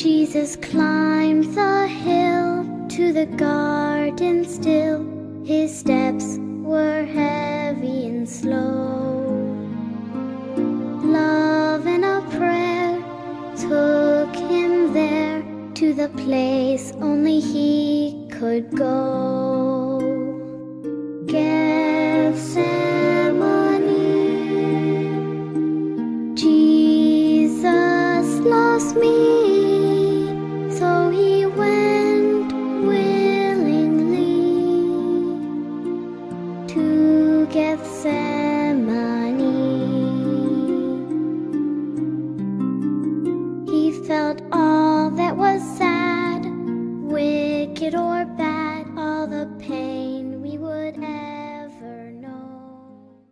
Jesus climbed the hill to the garden still. His steps were heavy and slow. Love and a prayer took him there to the place only he could go. Gethsemane. Jesus loves me, so he went willingly to Gethsemane. He felt all that was sad, wicked or bad, all the pain we would ever know.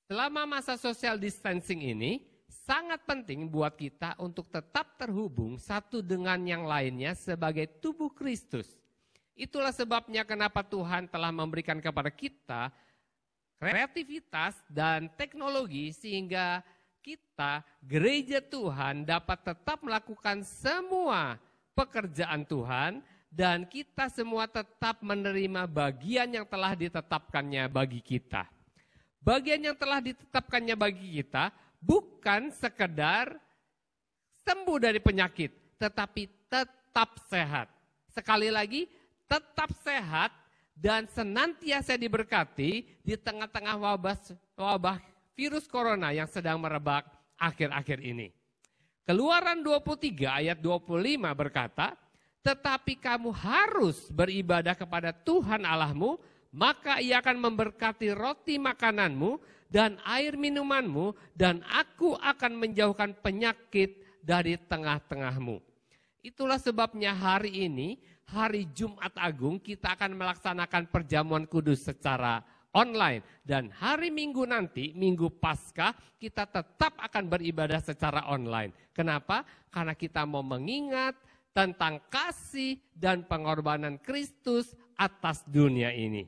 Selama masa social distancing ini, sangat penting buat kita untuk tetap terhubung satu dengan yang lainnya sebagai tubuh Kristus. Itulah sebabnya kenapa Tuhan telah memberikan kepada kita kreativitas dan teknologi sehingga kita, gereja Tuhan, dapat tetap melakukan semua pekerjaan Tuhan dan kita semua tetap menerima bagian yang telah ditetapkannya bagi kita. Bagian yang telah ditetapkannya bagi kita bukan sekedar sembuh dari penyakit, tetapi tetap sehat. Sekali lagi, tetap sehat dan senantiasa diberkati di tengah-tengah wabah virus corona yang sedang merebak akhir-akhir ini. Keluaran 23 ayat 25 berkata, tetapi kamu harus beribadah kepada Tuhan Allahmu, maka ia akan memberkati roti makananmu dan air minumanmu, dan aku akan menjauhkan penyakit dari tengah-tengahmu. Itulah sebabnya hari ini, hari Jumat Agung, kita akan melaksanakan perjamuan kudus secara online. Dan hari Minggu nanti, Minggu Paskah, kita tetap akan beribadah secara online. Kenapa? Karena kita mau mengingat tentang kasih dan pengorbanan Kristus atas dunia ini.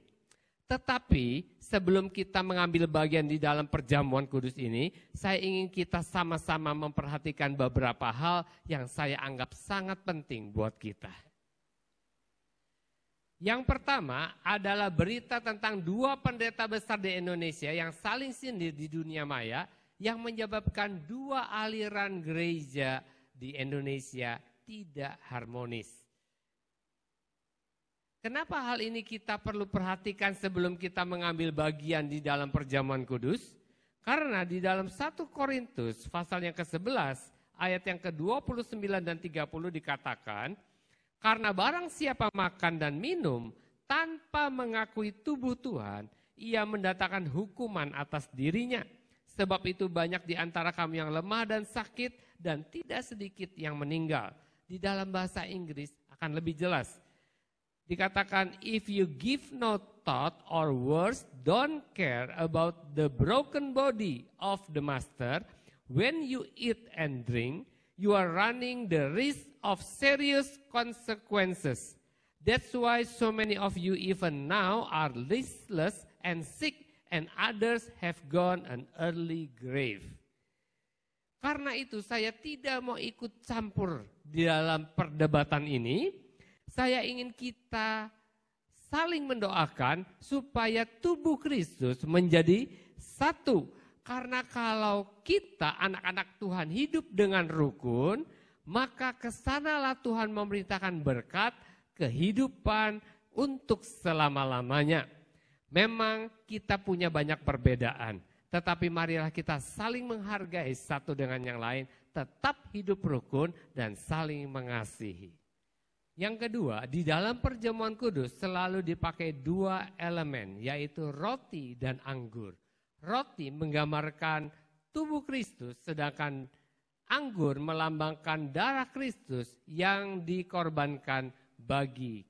Tetapi sebelum kita mengambil bagian di dalam perjamuan kudus ini, saya ingin kita sama-sama memperhatikan beberapa hal yang saya anggap sangat penting buat kita. Yang pertama adalah berita tentang dua pendeta besar di Indonesia yang saling sindir di dunia maya, yang menyebabkan dua aliran gereja di Indonesia tidak harmonis. Kenapa hal ini kita perlu perhatikan sebelum kita mengambil bagian di dalam perjamuan kudus? Karena di dalam 1 Korintus pasal yang ke-11 ayat yang ke-29 dan 30 dikatakan, karena barang siapa makan dan minum tanpa mengakui tubuh Tuhan, ia mendatangkan hukuman atas dirinya. Sebab itu banyak di antara kamu yang lemah dan sakit dan tidak sedikit yang meninggal. Di dalam bahasa Inggris akan lebih jelas. Dikatakan, if you give no thought or worse, don't care about the broken body of the master, when you eat and drink, you are running the risk of serious consequences. That's why so many of you even now are listless and sick, and others have gone an early grave. Karena itu saya tidak mau ikut campur di dalam perdebatan ini. Saya ingin kita saling mendoakan supaya tubuh Kristus menjadi satu. Karena kalau kita anak-anak Tuhan hidup dengan rukun, maka kesanalah Tuhan memerintahkan berkat, kehidupan untuk selama-lamanya. Memang kita punya banyak perbedaan, tetapi marilah kita saling menghargai satu dengan yang lain, tetap hidup rukun dan saling mengasihi. Yang kedua, di dalam perjamuan kudus selalu dipakai dua elemen, yaitu roti dan anggur. Roti menggambarkan tubuh Kristus, sedangkan anggur melambangkan darah Kristus yang dikorbankan bagi.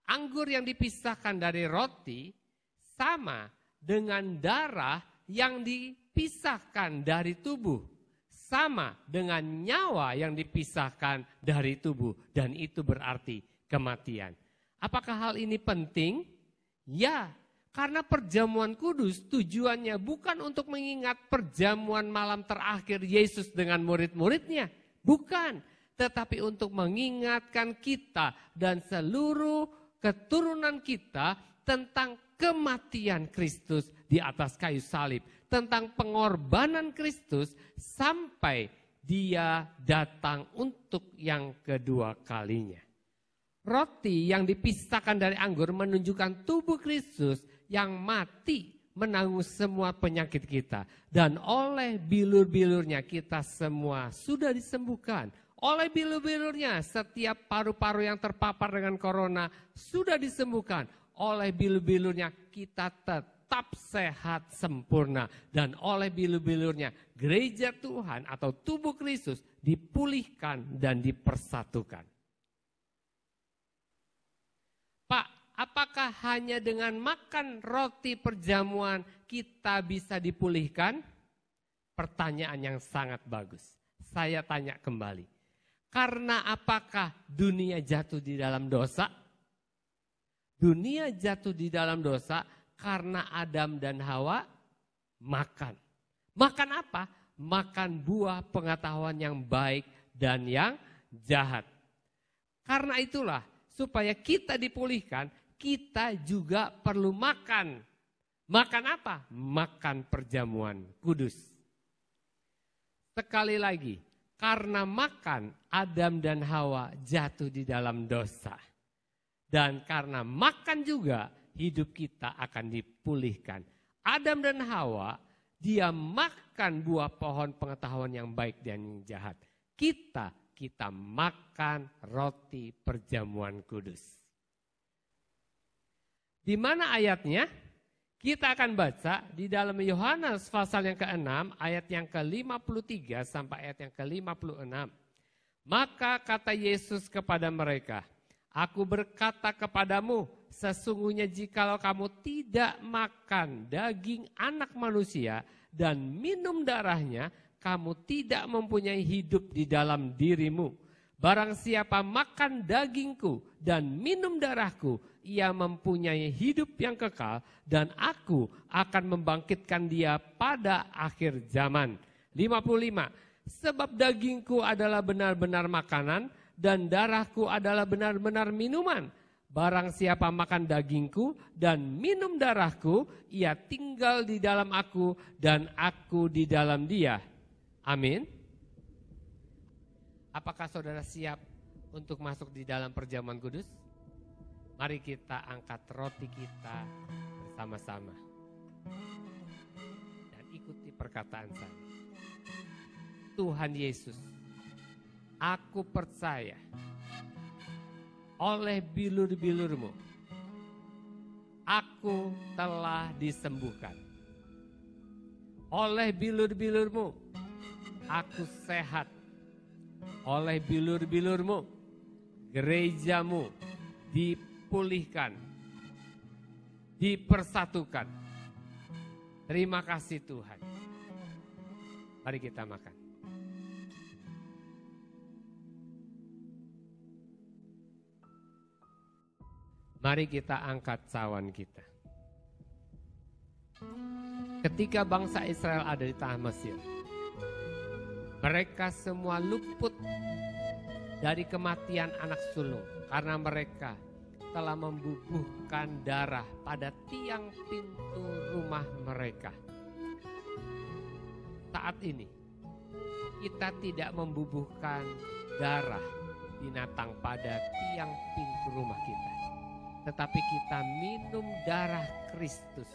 Anggur yang dipisahkan dari roti sama dengan darah yang dipisahkan dari tubuh. Sama dengan nyawa yang dipisahkan dari tubuh, dan itu berarti kematian. Apakah hal ini penting? Ya, karena perjamuan kudus tujuannya bukan untuk mengingat perjamuan malam terakhir Yesus dengan murid-muridnya. Bukan, tetapi untuk mengingatkan kita dan seluruh keturunan kita tentang kematian Kristus di atas kayu salib, tentang pengorbanan Kristus sampai Dia datang untuk yang kedua kalinya. Roti yang dipisahkan dari anggur menunjukkan tubuh Kristus yang mati menanggung semua penyakit kita. Dan oleh bilur-bilurnya kita semua sudah disembuhkan. Oleh bilur-bilurnya setiap paru-paru yang terpapar dengan corona sudah disembuhkan. Oleh bilur-bilurnya kita tetap sehat sempurna. Dan oleh bilur-bilurnya gereja Tuhan atau tubuh Kristus dipulihkan dan dipersatukan. Pak, apakah hanya dengan makan roti perjamuan kita bisa dipulihkan? Pertanyaan yang sangat bagus. Saya tanya kembali. Karena apakah dunia jatuh di dalam dosa? Dunia jatuh di dalam dosa karena Adam dan Hawa makan. Makan apa? Makan buah pengetahuan yang baik dan yang jahat. Karena itulah, supaya kita dipulihkan, kita juga perlu makan. Makan apa? Makan perjamuan kudus. Sekali lagi, karena makan Adam dan Hawa jatuh di dalam dosa. Dan karena makan juga hidup kita akan dipulihkan. Adam dan Hawa, dia makan buah pohon pengetahuan yang baik dan yang jahat. Kita makan roti perjamuan kudus. Di mana ayatnya? Kita akan baca di dalam Yohanes pasal yang ke-6 ayat yang ke-53 sampai ayat yang ke-56. Maka kata Yesus kepada mereka, Aku berkata kepadamu, sesungguhnya jikalau kamu tidak makan daging anak manusia dan minum darahnya, kamu tidak mempunyai hidup di dalam dirimu. Barang siapa makan dagingku dan minum darahku, ia mempunyai hidup yang kekal dan aku akan membangkitkan dia pada akhir zaman. 55. Sebab dagingku adalah benar-benar makanan dan darahku adalah benar-benar minuman. Barang siapa makan dagingku dan minum darahku, ia tinggal di dalam aku dan aku di dalam dia. Amin. Apakah saudara siap untuk masuk di dalam perjamuan kudus? Mari kita angkat roti kita bersama-sama. Dan ikuti perkataan saya. Tuhan Yesus, aku percaya oleh bilur-bilurmu, aku telah disembuhkan. Oleh bilur-bilurmu, aku sehat. Oleh bilur-bilurmu, gerejamu dipulihkan, dipersatukan. Terima kasih Tuhan. Mari kita makan. Mari kita angkat cawan kita. Ketika bangsa Israel ada di tanah Mesir, mereka semua luput dari kematian anak sulung karena mereka telah membubuhkan darah pada tiang pintu rumah mereka. Saat ini kita tidak membubuhkan darah binatang pada tiang pintu rumah kita, tetapi kita minum darah Kristus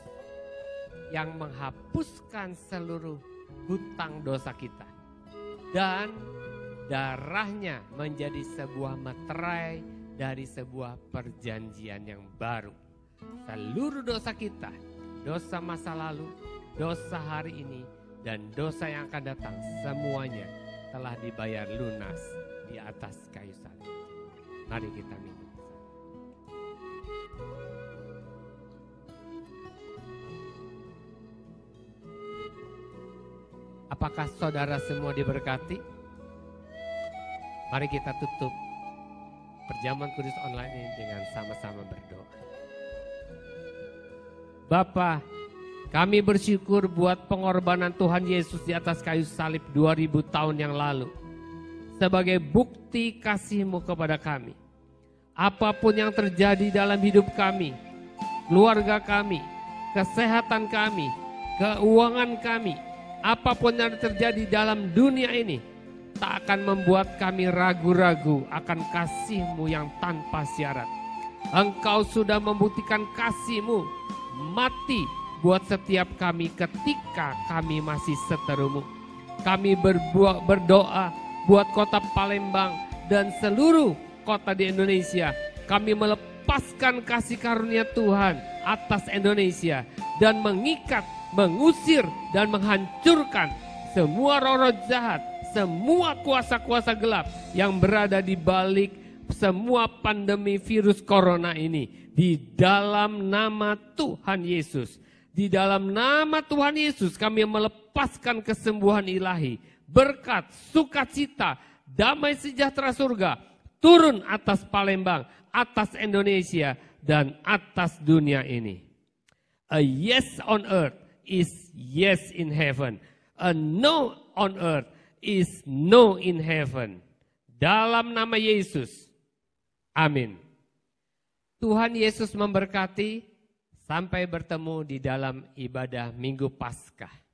yang menghapuskan seluruh hutang dosa kita. Dan darahnya menjadi sebuah materai dari sebuah perjanjian yang baru. Seluruh dosa kita, dosa masa lalu, dosa hari ini, dan dosa yang akan datang, semuanya telah dibayar lunas di atas kayu salib. Mari kita minum. Apakah saudara semua diberkati? Mari kita tutup perjamuan kudus online ini dengan sama-sama berdoa. Bapa, kami bersyukur buat pengorbanan Tuhan Yesus di atas kayu salib 2000 tahun yang lalu. sebagai bukti kasih-Mu kepada kami. Apapun yang terjadi dalam hidup kami, keluarga kami, kesehatan kami, keuangan kami, apapun yang terjadi dalam dunia ini, tak akan membuat kami ragu-ragu akan kasih-Mu yang tanpa syarat. Engkau sudah membuktikan kasih-Mu mati buat setiap kami ketika kami masih seteru-Mu. Kami berdoa buat kota Palembang dan seluruh kota di Indonesia. Kami melepaskan kasih karunia Tuhan atas Indonesia dan mengikat, mengusir dan menghancurkan semua roh-roh jahat, semua kuasa-kuasa gelap yang berada di balik semua pandemi virus corona ini. Di dalam nama Tuhan Yesus, di dalam nama Tuhan Yesus kami melepaskan kesembuhan ilahi, berkat, sukacita, damai sejahtera surga turun atas Palembang, atas Indonesia, dan atas dunia ini. A yes on earth is yes in heaven. A no on earth is no in heaven. Dalam nama Yesus. Amin. Tuhan Yesus memberkati. Sampai bertemu di dalam ibadah Minggu Paskah.